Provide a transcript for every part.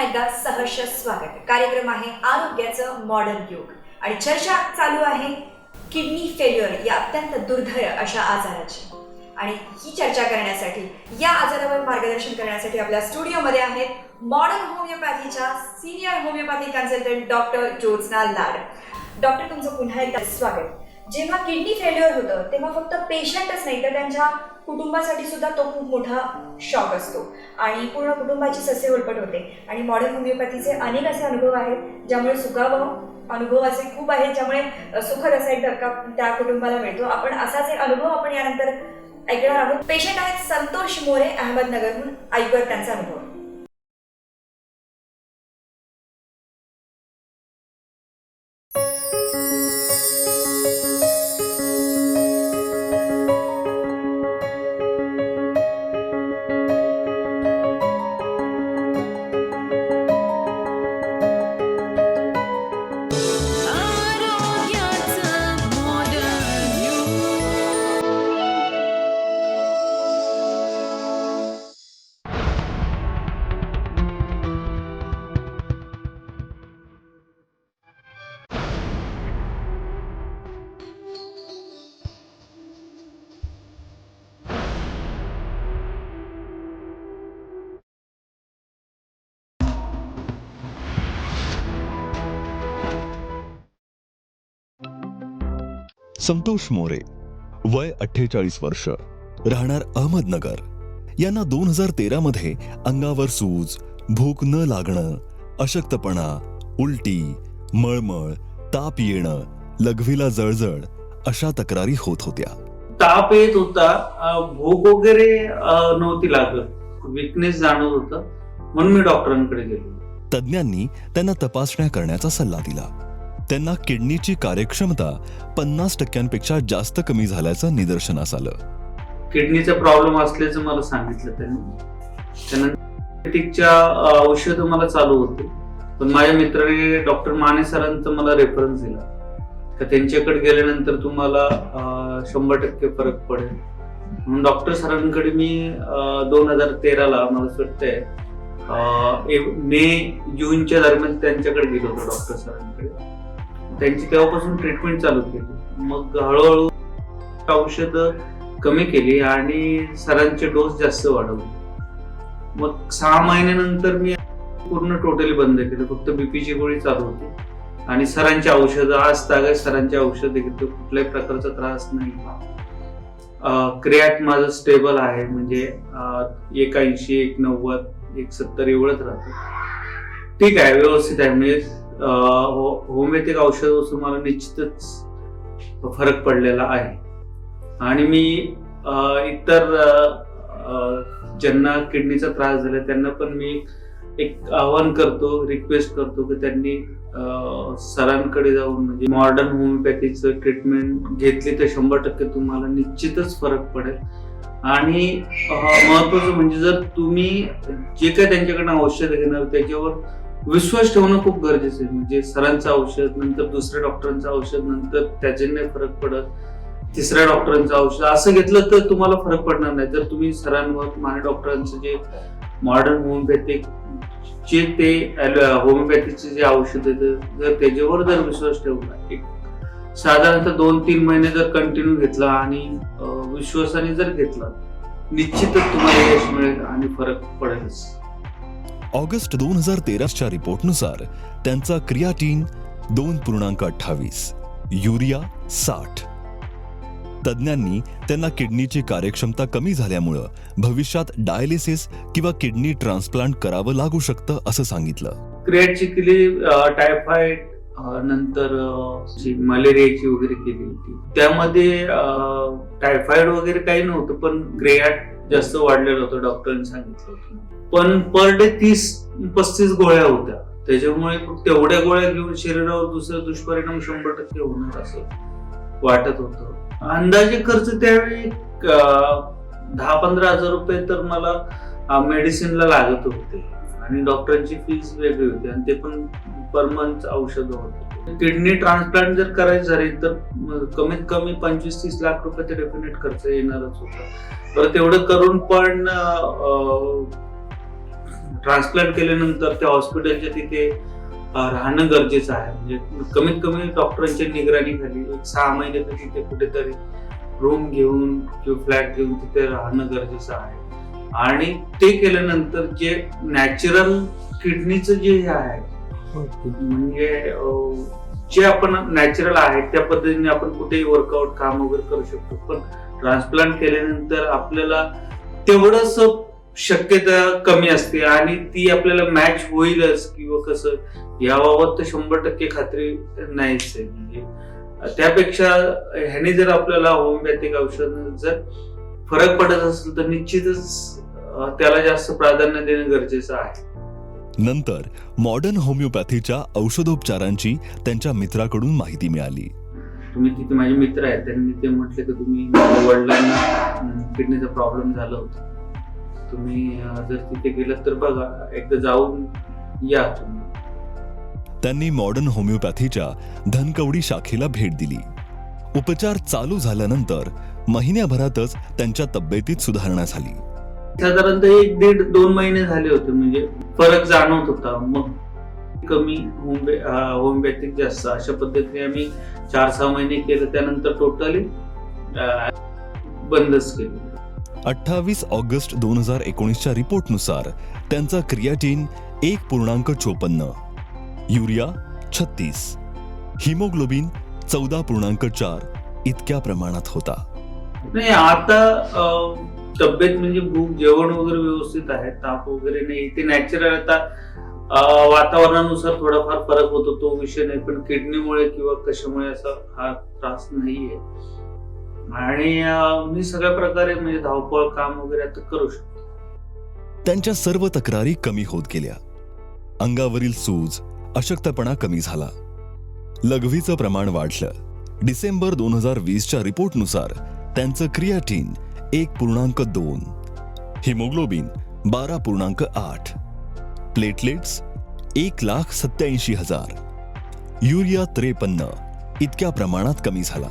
एकदा सहर्ष स्वागत. कार्यक्रम आहे आरोग्याचं मॉडर्न युग आणि चर्चा चालू आहे किडनी फेल्युअर या अत्यंत दुर्धर अशा आजाराची. आणि ही चर्चा करण्यासाठी, या आजारावर मार्गदर्शन करण्यासाठी आपल्या स्टुडिओमध्ये आहेत मॉडर्न होमिओपॅथीच्या senior homeopathy consultant doctor Jyotsna Lad. Doctor, तुमचं पुन्हा एकदा स्वागत. जेव्हा किडनी फेल्युअर होतं तेव्हा फक्त पेशंटच नाही तर त्यांच्या कुटुंबासाठी सुद्धा तो खूप मोठा शॉक असतो आणि पूर्ण कुटुंबाची ससेहोलपट होते. आणि मॉडर्न होमिओपॅथीचे अनेक असे अनुभव आहेत ज्यामुळे सुखावह अनुभव असे खूप आहेत ज्यामुळे सुखद असा एक धक्का त्या कुटुंबाला मिळतो. आपण असाच एक अनुभव आपण यानंतर ऐकणार आहोत. पेशंट आहेत संतोष मोरे, अहमदनगरहून. ऐकूयात त्यांचा अनुभव. संतोष मोरे, वय 48 वर्ष, राहणार अहमदनगर. यांना 2013 मध्ये अंगावर सूज, भूक न लागणं, अशक्तपणा, उलटी, मळमळ, ताप येणं, लघवीला जळजळ अशा तक्रारी होत होत्या. ताप येत होता, भूक वगैरे नव्हती लागत, विकनेस जाणवत होतं, म्हणून मी डॉक्टरांकडे गेलो. तज्ञांनी त्यांना तपासण्या करण्याचा सल्ला दिला. त्यांना किडनीची कार्यक्षमता 50% जास्त कमी झाल्याचं निदर्शनास आलं. किडनीचा प्रॉब्लेम असल्याचं मला सांगितलं त्यांनी. त्यानंतर औषधं मला चालू होते, पण माझ्या मित्राने डॉक्टर माने सरांचा मला रेफरन्स दिला का त्यांच्याकडे गेल्यानंतर तुम्हाला 100% फरक पडेल. म्हणून डॉक्टर सरांकडे मी 2013ला मला वाटतंय मे जूनच्या दरम्यान त्यांच्याकडे गेलो होतो डॉक्टर सरांकडे. त्यांची तेव्हापासून ट्रीटमेंट चालू केली. मग हळूहळू औषध कमी केली आणि सरांचे डोस जास्त वाढवले. मग 6 महिन्यानंतर मी पूर्ण टोटली बंद केलं. फक्त बीपीची गोळी चालू होती आणि सरांची औषधं आज तागायत सरांची औषधं घेतो. कुठल्याही प्रकारचा त्रास नाही. क्रियाट माझं स्टेबल आहे, म्हणजे 81, 190, 170 एवढंच राहतं. ठीक आहे, व्यवस्थित आहे. म्हणजे होमिओपॅथिक औषधापासून मला निश्चितच फरक पडलेला आहे. आणि मी इतर ज्यांना किडनीचा त्रास झाला त्यांना पण मी एक आवाहन करतो, रिक्वेस्ट करतो की त्यांनी सरांकडे जाऊन म्हणजे मॉडर्न होमिओपॅथीचं ट्रीटमेंट घेतली तर 100% तुम्हाला निश्चितच फरक पडेल. आणि महत्वाचं म्हणजे जर तुम्ही जे काही त्यांच्याकडनं औषध घेणार त्याच्यावर विश्वास ठेवणं खूप गरजेचं आहे. म्हणजे सरांचं औषध, नंतर दुसऱ्या डॉक्टरांचं औषध, नंतर त्याचे नाही फरक पडत, तिसऱ्या डॉक्टरांचं औषध असं घेतलं तर तुम्हाला फरक पडणार नाही. जर तुम्ही सरांवर, माने डॉक्टरांचं जे मॉडर्न होमिओपॅथिक जे ते होमिओपॅथीचे जे औषध येतं जर त्याच्यावर जर विश्वास ठेवला, एक साधारणतः 2-3 महिने जर कंटिन्यू घेतला आणि विश्वासाने जर घेतला, निश्चितच तुम्हाला यश मिळेल आणि फरक पडेलच. ऑगस्ट 2013च्या रिपोर्टनुसार त्यांचा क्रियाटीन 2.28, युरिया 60. तज्ञांनी त्यांना किडनीची कार्यक्षमता कमी झाल्यामुळं भविष्यात डायलिसिस किंवा किडनी ट्रान्सप्लांट करावं लागू शकतं असं सांगितलं. क्रियाटची केली, टायफॉइड, नंतर मलेरियाची वगैरे केली होती. त्यामध्ये टायफॉइड वगैरे काही नव्हतं, पण क्रियाट जास्त वाढलेलं होतं, डॉक्टरांनी सांगितलं होतं. पण पर डे 30-35 गोळ्या होत्या. त्याच्यामुळे तेवढ्या गोळ्या घेऊन शरीरावर दुसरे दुष्परिणाम 100% होणार असं वाटत होतं. अंदाजे खर्च त्यावेळी 10-15 हजार रुपये तर मला मेडिसिनला लागत होते आणि डॉक्टरांची फीस वेगळी होती आणि ते पण पर मंथ औषध होते. किडनी ट्रान्सप्लांट जर करायचं झाली तर कमीत कमी 25-30 लाख रुपये ते डेफिनेट खर्च येणारच होता. बरं, तेवढं करून पण ट्रान्सप्लांट केल्यानंतर त्या हॉस्पिटलच्या तिथे राहणं गरजेचं आहे. म्हणजे कमीत कमी डॉक्टरांच्या निगराणीखाली 6 महिने तर तिथे कुठेतरी रूम घेऊन किंवा फ्लॅट घेऊन तिथे राहणं गरजेचं आहे. आणि ते केल्यानंतर जे नॅचरल किडनीचं जे हे आहे म्हणजे जे आपण नॅचरल आहे त्या पद्धतीने आपण कुठेही वर्कआउट काम वगैरे करू शकतो. पण ट्रान्सप्लांट केल्यानंतर आपल्याला तेवढंच शक्यता कमी असते आणि ती आपल्याला मॅच होईलच किंवा कसं याबाबत तर 100% खात्री नाहीच आहे. म्हणजे त्यापेक्षा ह्याने जर आपल्याला होमिओपॅथिक औषध जर फरक पडत असेल तर निश्चितच त्याला जास्त प्राधान्य देणं गरजेचं आहे. नंतर मॉडर्न होमिओपॅथीच्या औषधोपचारांची त्यांच्या मित्राकडून माहिती मिळाली. तुम्ही तिथे माझे मित्र आहेत, त्यांनी ते म्हटले की तुम्ही वडिलांना किडनीचा प्रॉब्लेम झाला होता, तुम्ही जर तिथे गेलात तर बघा एकदा जाऊन या तुम्ही. त्यांनी मॉडर्न होमिओपॅथीच्या धनकवडी शाखेला भेट दिली. उपचार चालू झाल्यानंतर महिन्याभरातच त्यांच्या तब्येतीत सुधारणा झाली. साधारणतः 1-1.5-2 महिने झाले होते, म्हणजे फरक जाणवत होता. मग कमी होमिओपॅथिक जास्त अशा पद्धतीने आम्ही 4-6 महिने केलं. त्यानंतर टोटली बंदच केलं. 28 ऑगस्ट 2019च्या रिपोर्टनुसार त्यांचा क्रिएटिन 1.54, युरिया 36, हिमोग्लोबिन 14.4 इतक्या प्रमाणात होता. नाही आता तब्येत म्हणजे भूक जेवण वगैरे व्यवस्थित आहे, ताप वगैरे नाही. ते नॅचरल आता वातावरणानुसार थोडाफार फरक होतो, तो विषय नाही. पण किडनीमुळे किंवा कशामुळे असा हा त्रास नाहीये. आणि मी सगळ्या प्रकारे म्हणजे धावपळ काम वगैरे आता करू शकतो. त्यांच्या सर्व तक्रारी कमी होत गेल्या. अंगावरील सूज, अशक्तपणा कमी झाला. लघवीचं प्रमाण वाढलं. डिसेंबर 2020च्या रिपोर्टनुसार त्यांचं क्रिएटिन 1.2, हिमोग्लोबिन 12.8, प्लेटलेट्स 1,87,000, युरिया 53 इतक्या प्रमाणात कमी झाला.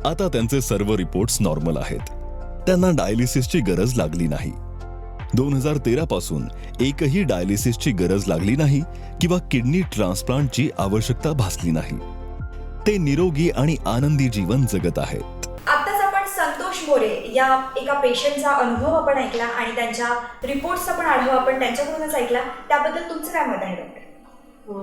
आता त्यांचे सर्व रिपोर्ट्स नॉर्मल आहेत. त्यांना डायलिसिसची गरज लागली नाही. 2013 पासून एकही डायलिसिसची गरज लागली नाही किंवा किडनी ट्रान्सप्लांटची आवश्यकता भासली नाही. ते निरोगी आणि आनंदी जीवन जगत आहेत. आत्ताच आपण संतोष मोरे या एका पेशंटचा अनुभव आपण ऐकला आणि त्यांच्या रिपोर्ट्सचा पण आढावा आपण त्यांच्याकडूनच ऐकला. त्याबद्दल तुमचं काय मत आहे डॉक्टर?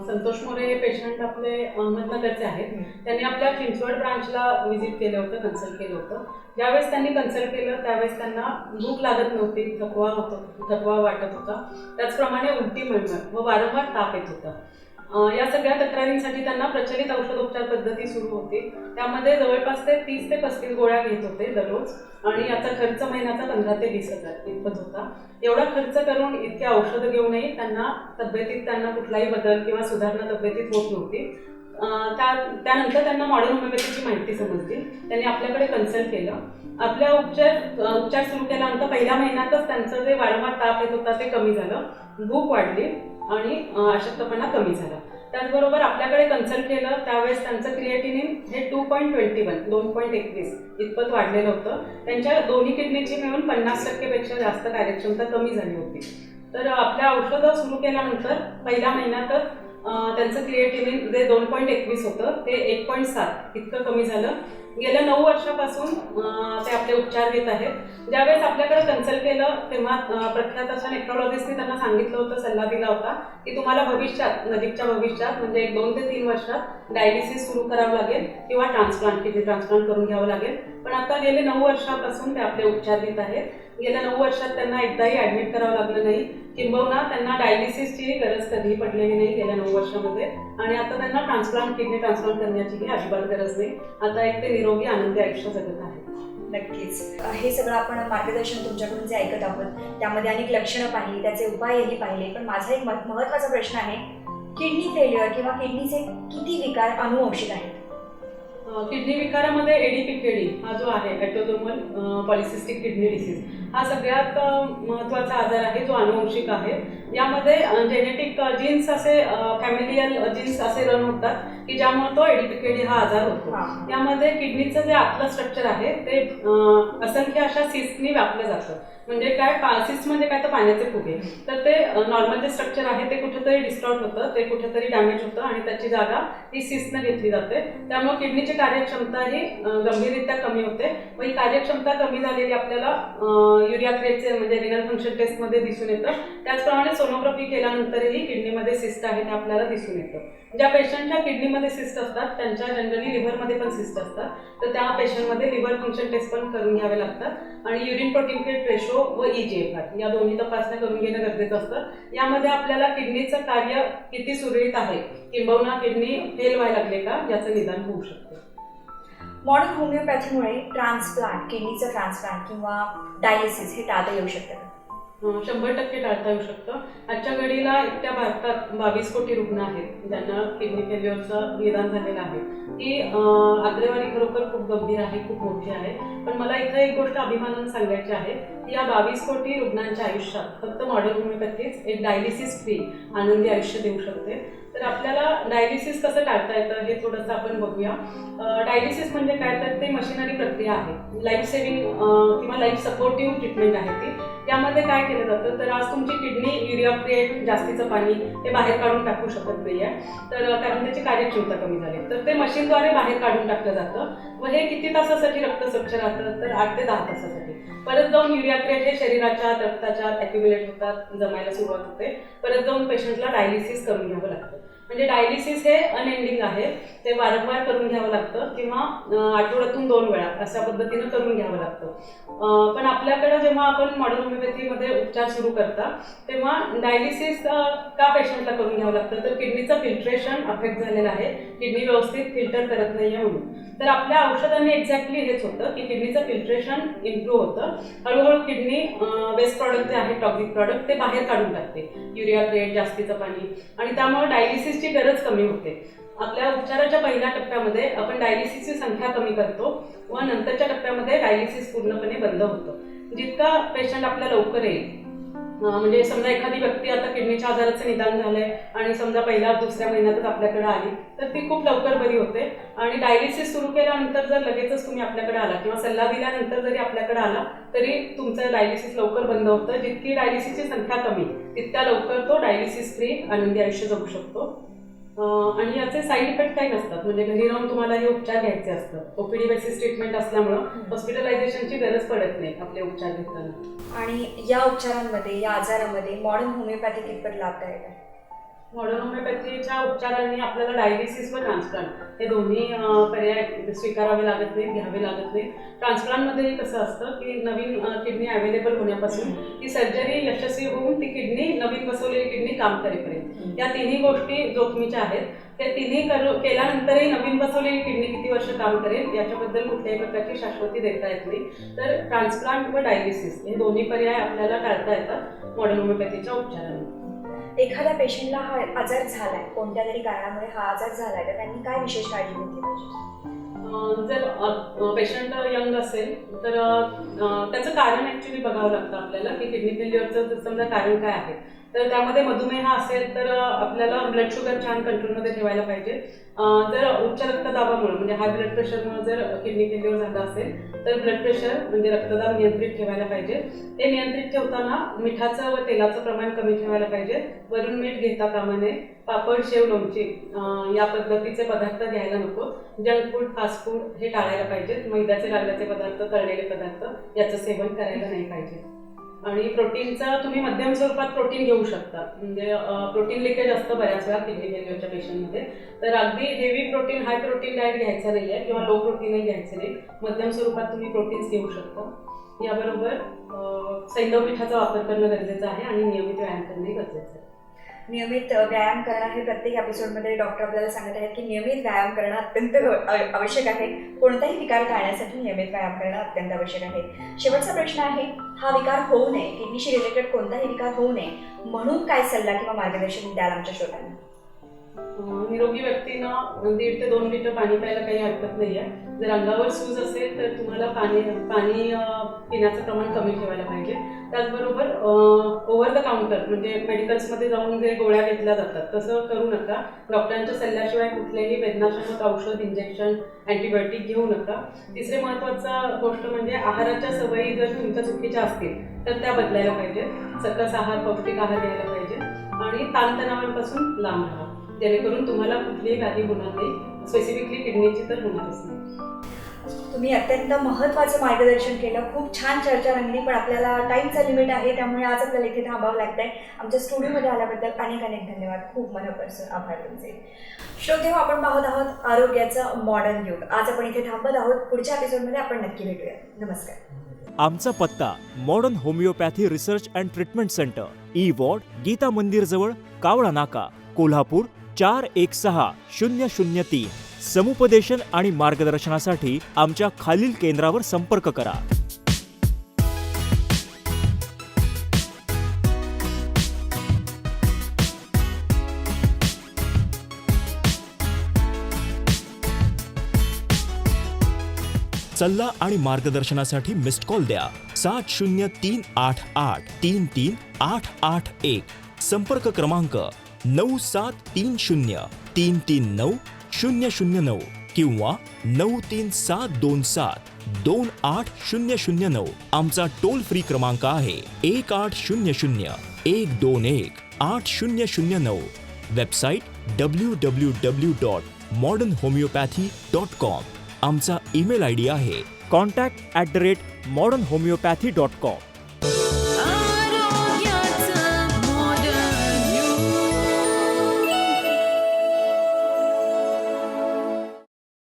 संतोष मोरे हे पेशंट आपले अहमदनगरचे आहेत. त्यांनी आपल्या चिंचवड ब्रांचला व्हिजिट केलं होतं, कन्सल्ट केलं होतं. ज्यावेळेस त्यांनी कन्सल्ट केलं त्यावेळेस त्यांना भूक लागत नव्हती, थकवा वाटत होता. त्याचप्रमाणे उलटी मळमळ व वारंवार ताप येत होता. या सगळ्या तक्रारींसाठी त्यांना प्रचलित औषधोपचार पद्धती सुरू होती. त्यामध्ये जवळपास ते 30 ते 35 गोळ्या घेत होते दररोज आणि याचा खर्च महिन्याचा 15 ते 20,000 इतपत होता. एवढा खर्च करून इतके औषधं घेऊनही त्यांना तब्येतीत कुठलाही बदल किंवा सुधारणा तब्येतीत होत नव्हती. त्यानंतर त्यांना मॉडर्न होमिओपॅथीची माहिती समजली. त्यांनी आपल्याकडे कन्सल्ट केलं. आपल्या उपचार सुरू केल्यानंतर पहिल्या महिन्यातच त्यांचं जे वारंवार ताप येत होता ते कमी झालं, भूक वाढली आणि अशक्तपणा कमी झाला. त्याचबरोबर आपल्याकडे कन्सल्ट केलं त्यावेळेस त्यांचं क्रिएटिनिन हे 2.21 इतपत वाढलेलं होतं. त्यांच्या दोन्ही किडनीची मिळून 50% पेक्षा जास्त कार्यक्षमता कमी झाली होती. तर आपल्या औषधं सुरू केल्यानंतर पहिल्या महिन्यातच त्यांचं क्रिएटिनिन जे 2.21 होतं ते 1.7 इतकं कमी झालं. गेल्या 9 वर्षापासून ते आपले उपचार घेत आहेत. ज्यावेळेस आपल्याकडे कन्सल्ट केलं तेव्हा प्रख्यात अशा नेफ्रॉलॉजिस्टने त्यांना सांगितलं होतं, सल्ला दिला होता की तुम्हाला नजीकच्या भविष्यात म्हणजे 1 2 ते 3 वर्षात डायलिसिस सुरू करावं लागेल किंवा किडनी ट्रान्सप्लांट करून घ्यावं लागेल. पण आता गेले 9 वर्षापासून ते आपले उपचार घेत आहेत. गेल्या 9 वर्षात त्यांना एकदाही ॲडमिट करावं लागलं नाही, किंबहुना त्यांना डायलिसिसची गरज कधीही पडलेली नाही गेल्या 9 वर्षामध्ये. आणि आता त्यांना किडनी ट्रान्सप्लांट करण्याचीही अजिबात गरज नाही. आता एक ते निरोगी आनंदी आयुष्य जगत आहे. नक्कीच. हे सगळं आपण मार्गदर्शन तुमच्याकडून जे ऐकत आहोत त्यामध्ये अनेक लक्षणं पाहिली, त्याचे उपायही पाहिले. पण माझा एक महत्त्वाचा प्रश्न आहे, किडनी फेल्युअर किंवा किडनीचे किती विकार अनुवंशिक आहेत? किडनी विकारामध्ये ADPKD हा जो आहे ऑटोसोमल पॉलिसिस्टिक किडनी डिसीज हा सगळ्यात महत्त्वाचा आजार आहे जो अनुवंशिक आहे. यामध्ये जेनेटिक जीन्स असे फॅमिलियल जीन्स असे रन होतात की ज्यामुळे तो एडीपीकेडी हा आजार होतो. हा. यामध्ये किडनीचं जे आतलं स्ट्रक्चर आहे ते असंख्य अशा सिस्टनी व्यापलं जातं. म्हणजे काय सिस्ट म्हणजे काय तर पाण्याचे फुगे. तर ते नॉर्मल जे स्ट्रक्चर आहे ते कुठेतरी डिस्टॉर्ट होतं, ते कुठेतरी डॅमेज होतं आणि त्याची जागा ही सिस्टनं घेतली जाते. त्यामुळे किडनीची कार्यक्षमता ही गंभीररित्या कमी होते व ही कार्यक्षमता कमी झालेली आपल्याला युरिया क्रिएटचे म्हणजे रिनल फंक्शन टेस्टमध्ये दिसून येतं. त्याचप्रमाणे सोनोग्राफी केल्यानंतरही किडनीमध्ये सिस्ट आहे ते आपल्याला दिसून येतं. ज्या पेशंटच्या किडनीमध्ये सिस्ट असतात त्यांच्या जनरली लिव्हरमध्ये पण सिस्ट असतात, तर त्या पेशंटमध्ये लिव्हर फंक्शन टेस्ट पण करून घ्यावे लागतात आणि युरिन प्रोटीन क्रिएट रेशो व EGFR या दोन्ही तपासण्या करून घेणं गरजेचं असतं. यामध्ये आपल्याला किडनीचं कार्य किती सुरळीत आहे किंबहुना किडनी फेल व्हायला लागले का याचं निदान होऊ शकते. मॉडर्न होमिओपॅथीमुळे ट्रान्सप्लांट, किडनीचं ट्रान्सप्लांट किंवा डायलिसिस हे टाळता येऊ शकतं का? 100% टाळता येऊ शकतं. आजच्या घडीला एकट्या भारतात 22 कोटी रुग्ण आहेत ज्यांना किडनी फेल्युअरचं निदान झालेलं आहे. ही आकडेवारी खरोखर खूप गंभीर आहे, खूप मोठी आहे. पण मला इथं एक गोष्ट अभिमानाने सांगायची आहे की या 22 कोटी रुग्णांच्या आयुष्यात फक्त मॉडर्न होमिओपॅथीच एक डायलिसिस फ्री आनंदी आयुष्य देऊ शकते. तर आपल्याला डायलिसिस कसं टाळता येतं हे थोडंसं आपण बघूया. डायलिसिस म्हणजे काय तर ते मशिनरी प्रक्रिया आहे, लाईफ सेव्हिंग किंवा लाईफ सपोर्टिव्ह ट्रीटमेंट आहे ती. त्यामध्ये काय केलं जातं तर आज तुमची किडनी युरिया क्रिएट जास्तीचं पाणी ते बाहेर काढून टाकू शकत नाही आहे, तर कारण त्याची कार्यक्षमता कमी झाली, तर ते मशीनद्वारे बाहेर काढून टाकलं जातं व हे किती तासासाठी रक्त स्वच्छ राहतं तर 8 ते 10 तासासाठी. परत जाऊन युरिया क्रिएट हे शरीराच्या रक्ताच्या ॲक्युम्युलेट होतात, जमायला सुरुवात होते. परत जाऊन पेशंटला डायलिसिस करून घ्यावं लागतं. म्हणजे डायलिसिस हे अनएंडिंग आहे, ते वारंवार करून घ्यावं लागतं किंवा आठवड्यातून 2 वेळा अशा पद्धतीनं करून घ्यावं लागतं. पण आपल्याकडं जेव्हा आपण मॉडर्न होमिओपॅथीमध्ये उपचार सुरू करता तेव्हा डायलिसिस का पेशंटला करून घ्यावं लागतं तर किडनीचं फिल्ट्रेशन अफेक्ट झालेलं आहे, किडनी व्यवस्थित फिल्टर करत नाही आहे म्हणून. तर आपल्या औषधांनी एक्झॅक्टली हेच होतं की किडनीचं फिल्ट्रेशन इम्प्रूव्ह होतं. हळूहळू किडनी वेस्ट प्रॉडक्ट जे आहे टॉक्सिक प्रॉडक्ट ते बाहेर काढून टाकते, युरिया क्रिएट जास्तीचं पाणी, आणि त्यामुळे डायलिसिसची गरज कमी होते. आपल्या उपचाराच्या पहिल्या टप्प्यामध्ये आपण डायलिसिसची संख्या कमी करतो व नंतरच्या टप्प्यामध्ये डायलिसिस पूर्णपणे बंद होतं. जितका पेशंट आपल्या लवकर येईल, म्हणजे समजा एखादी व्यक्ती आता किडनीच्या आजाराचं निदान झालंय आणि समजा पहिल्या दुसऱ्या महिन्यातच आपल्याकडे आली तर ती खूप लवकर बरी होते. आणि डायलिसिस सुरू केल्यानंतर जर लगेचच तुम्ही आपल्याकडे आला किंवा सल्ला दिल्यानंतर जरी आपल्याकडे आला तरी तुमचं डायलिसिस लवकर बंद होतं. जितकी डायलिसिसची संख्या कमी तितक्या लवकर तो डायलिसिस फ्री आनंदी आयुष्य जगू शकतो. आणि याचे साईड इफेक्ट काही नसतात, म्हणजे घरी राहून तुम्हाला हे उपचार घ्यायचे असतात. OPD बेसिस ट्रीटमेंट असल्यामुळं हॉस्पिटलायझेशनची गरज पडत नाही आपले उपचार घेताना. आणि या उपचारांमध्ये, या आजारामध्ये मॉडर्न होमिओपॅथी कितपत लाभदायक आहे? मॉडर्न होमिओपॅथीच्या उपचारांनी आपल्याला डायलिसिस व ट्रान्सप्लांट हे दोन्ही पर्याय स्वीकारावे लागत नाहीत, घ्यावे लागत नाहीत. ट्रान्सप्लांटमध्येही कसं असतं की नवीन किडनी अवेलेबल होण्यापासून ती सर्जरी यशस्वी होऊन ती किडनी, नवीन बसवलेली किडनी काम करेपर्यंत, या तिन्ही गोष्टी जोखमीच्या आहेत. ते तिन्ही केल्यानंतरही नवीन बसवलेली किडनी किती वर्ष काम करेल याच्याबद्दल कुठल्याही प्रकारची शाश्वती देता येत नाही. तर ट्रान्सप्लांट व डायलिसिस हे दोन्ही पर्याय आपल्याला टाळता येतात मॉडर्न होमिओपॅथीच्या उपचारांनी. एखाद्या पेशंटला हा आजार झालाय, कोणत्या तरी कारणामुळे हा आजार झालाय, तर त्यांनी काय विशेष काळजी घेतली पाहिजे? जर पेशंट यंग असेल तर त्याचं कारण ॲक्च्युली बघावं लागतं आपल्याला की किडनी फेल्युअरचं समजा कारण काय आहे. तर त्यामध्ये मधुमेह असेल तर आपल्याला ब्लड शुगर छान कंट्रोलमध्ये ठेवायला पाहिजे. जर उच्च रक्तदाबामुळे म्हणजे हाय ब्लड प्रेशरमुळे जर किडनी फेल्युअर झालं असेल तर ब्लड प्रेशर म्हणजे रक्तदाब नियंत्रित ठेवायला पाहिजे. ते नियंत्रित ठेवताना मिठाचं व तेलाचं प्रमाण कमी ठेवायला पाहिजे. वरून मीठ घेता कामा नये. पापड, शेव, लोणची या पद्धतीचे पदार्थ घ्यायला नको. जंक फूड, फास्ट फूड हे टाळायला पाहिजे. मैद्याचे, लागल्याचे पदार्थ, तळलेले पदार्थ याचं सेवन करायला नाही पाहिजे. आणि प्रोटीनचा तुम्ही मध्यम स्वरूपात प्रोटीन घेऊ शकता, म्हणजे प्रोटीन लिकेज असतं बऱ्याच वेळा किडनी फेल्युअरच्या पेशंटमध्ये. तर अगदी heavy protein, high protein diet घ्यायचं नाही आहे किंवा लो प्रोटीनही घ्यायचं नाही. मध्यम स्वरूपात तुम्ही प्रोटीन्स घेऊ शकता. याबरोबर सैंधव पिठाचा वापर करणं गरजेचं आहे आणि नियमित व्यायाम करणे गरजेचं आहे. नियमित व्यायाम करणं हे प्रत्येक एपिसोडमध्ये डॉक्टर आपल्याला सांगत आहेत की नियमित व्यायाम करणं अत्यंत आवश्यक आहे. कोणताही विकार टाळण्यासाठी नियमित व्यायाम करणं अत्यंत आवश्यक आहे. शेवटचा प्रश्न आहे, हा विकार होऊ नये, किडनीशी रिलेटेड कोणताही विकार होऊ नये म्हणून काय सल्ला किंवा मार्गदर्शन द्याल आमच्या श्रोत्यांना? निरोगी व्यक्तीनं 1.5 ते 2 लिटर पाणी प्यायला काही हरकत नाही आहे. जर अंगावर सूज असेल तर तुम्हाला पाणी पिण्याचं प्रमाण कमी ठेवायला पाहिजे. त्याचबरोबर ओव्हर द काउंटर म्हणजे मेडिकल्समध्ये जाऊन जे गोळ्या घेतल्या जातात तसं करू नका. डॉक्टरांच्या सल्ल्याशिवाय कुठलेही वेदनाशामक औषध, इंजेक्शन, अँटीबायोटिक घेऊ नका. तिसरे महत्त्वाचा गोष्ट म्हणजे आहाराच्या सवयी जर तुमच्या चुकीच्या असतील तर त्या बदलायला पाहिजेत. सकस आहार, पौष्टिक आहार घ्यायला पाहिजे आणि ताणतणावांपासून लांब राहा, जेणेकरून तुम्हाला कुठलीही व्याधी होणार नाही. स्पेसिफिकली किडनीची तर होणारच नाही. तुम्ही अत्यंत महत्त्वाचं मार्गदर्शन केलं. खूप छान चर्चा रंगली, पण आपल्याला टाईमचा लिमिट आहे, त्यामुळे आज आपल्याला इथे थांबावं लागतंय. आमच्या स्टुडिओमध्ये आल्याबद्दल अनेक धन्यवाद. खूप मनपूर्वक आभार तुमचे. श्रोतेहो, आपण पाहत आहोत आरोग्याचं मॉडर्न युग. आज आपण इथे थांबत आहोत. पुढच्या एपिसोडमध्ये आपण नक्की भेटूया. नमस्कार. आमचा पत्ता modern homeopathy research and treatment centre, E ward, Gita Mandir जवळ, कावळा नाका, कोल्हापूर 416003. समुपदेशन आणि मार्गदर्शनासाठी आमच्या खालील केंद्रावर संपर्क करा. सल्ला आणि मार्गदर्शनासाठी मिस्ड कॉल द्या 7038833881. संपर्क क्रमांक 9730339009 किंवा 9372728009. आमचा टोल फ्री क्रमांक आहे 1800-121-8009. Website www.modernhomeopathy.com. आमचा ईमेल ID आहे contact@modernhomeopathy.com.